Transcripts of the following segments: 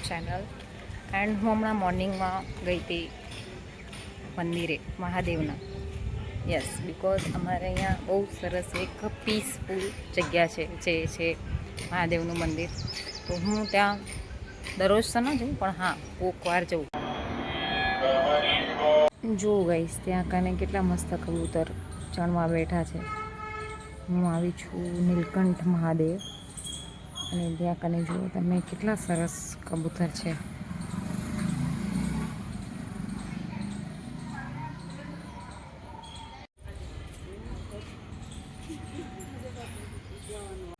Channel. And હું હમણાં મોર્નિંગમાં ગઈ હતી મંદિરે મહાદેવના. યસ, બિકોઝ અમારે અહીંયા બહુ સરસ એક પીસફુલ જગ્યા છે જે છે મહાદેવનું મંદિર. તો હું ત્યાં દરરોજ તો ન જઉં, પણ હા કોઈક વાર જઉં. જો ગઈશ ત્યાં કને કેટલા મસ્ત કબૂતર ચણવા બેઠા છે. હું આવી છું નીલકંઠ મહાદેવ, અને ત્યાં કને જુઓ તમે કેટલા સરસ કબૂતર છે.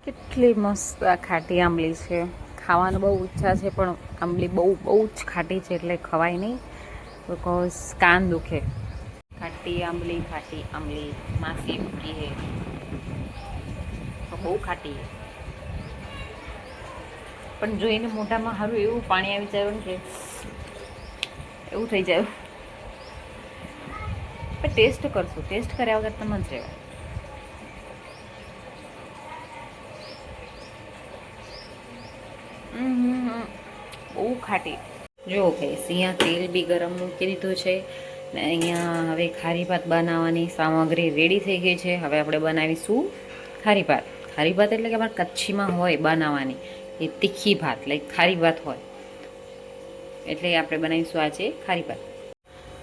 કેટલી મસ્ત આ ખાટી આંબલી છે. ખાવાની બહુ ઈચ્છા છે, પણ આંબલી બહુ જ ખાટી છે એટલે ખવાય નહીં, બિકોઝ કાન દુખે. ખાટી આંબલી માસી મૂકી હે તો બહુ ખાટી હે. પણ જોઈને મોઢામાં સારું એવું પાણી આવી જાય ને કે એવું થઈ જાય. પણ ટેસ્ટ કરશું, ટેસ્ટ કર્યા વગર તમે જ રહેવાય. બહુ ખાટી. જો ગઈશ અહીંયા તેલ બી ગરમ મૂકી દીધું છે ને અહીંયા હવે ખારી ભાત બનાવવાની સામગ્રી રેડી થઈ ગઈ છે. હવે આપણે બનાવીશું ખારી ભાત. ખારી ભાત એટલે કે અમારે કચ્છીમાં હોય બનાવવાની એ તીખી ભાત, લાઈક ખારી ભાત હોય, એટલે આપણે બનાવીશું આજે ખારી ભાત.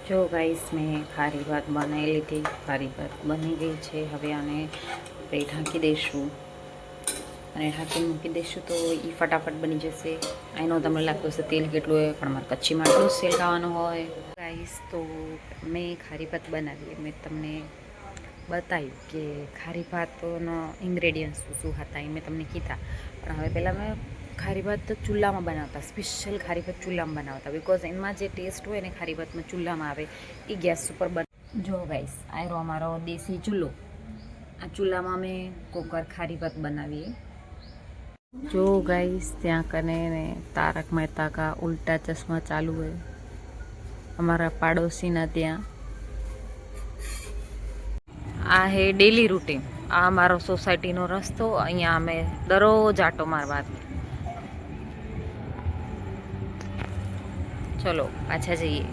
જો ગાઈસ મેં ખારી ભાત બનાવી લીધી. ખારી ભાત બની ગઈ છે. હવે આને આપણે ઢાંકી દઈશું અને ઢાંકીને મૂકી દઈશું તો એ ફટાફટ બની જશે. આનો તમને લાગતું હશે તેલ કેટલું હોય, પણ મારે કચ્છીમાં આટલું જ તેલ ખાવાનું હોય. ગાઈસ તો મેં ખારી ભાત બનાવી, મેં તમને બતાવ્યું કે ખારી ભાતનો ઇન્ગ્રેડિયન્ટ શું હતા એ મેં તમને કીધા. પણ હવે પહેલાં મેં ખારી ભાત તો ચૂલામાં બનાવતા, સ્પેશિયલ ખારી ભાત ચૂલામાં બનાવતા, બિકોઝ એમાં જે ટેસ્ટ હોય ને ખારી ભાતમાં ચૂલામાં આવે એ ગેસ ઉપર જો ગાઈસ આયરો અમારો દેશી ચૂલો. આ ચૂલામાં અમે કોકર ખારી ભાત બનાવીએ. જો ગાઈસ ત્યાં કને ને તારક મહેતા કા ઉલ્ટા ચશ્મા ચાલુ હોય અમારા પાડોશીના ત્યાં. આ હે ડેલી રૂટીન. આ અમારો સોસાયટીનો રસ્તો. અહીંયા અમે દરરોજ આટો મારવા. ચલો પાછા જઈએ.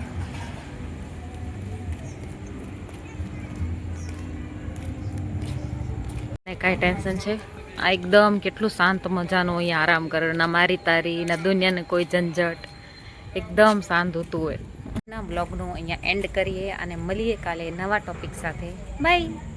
કાંઈ ટેન્શન છે આ એકદમ કેટલું શાંત મજાનું અહીંયા આરામ કરે, ના મારી તારી ના દુનિયાને કોઈ ઝંઝટ, એકદમ શાંત હોતું હોય. ના બ્લોગનું અહીંયા એન્ડ કરીએ અને મળીએ કાલે નવા ટોપિક સાથે. બાય.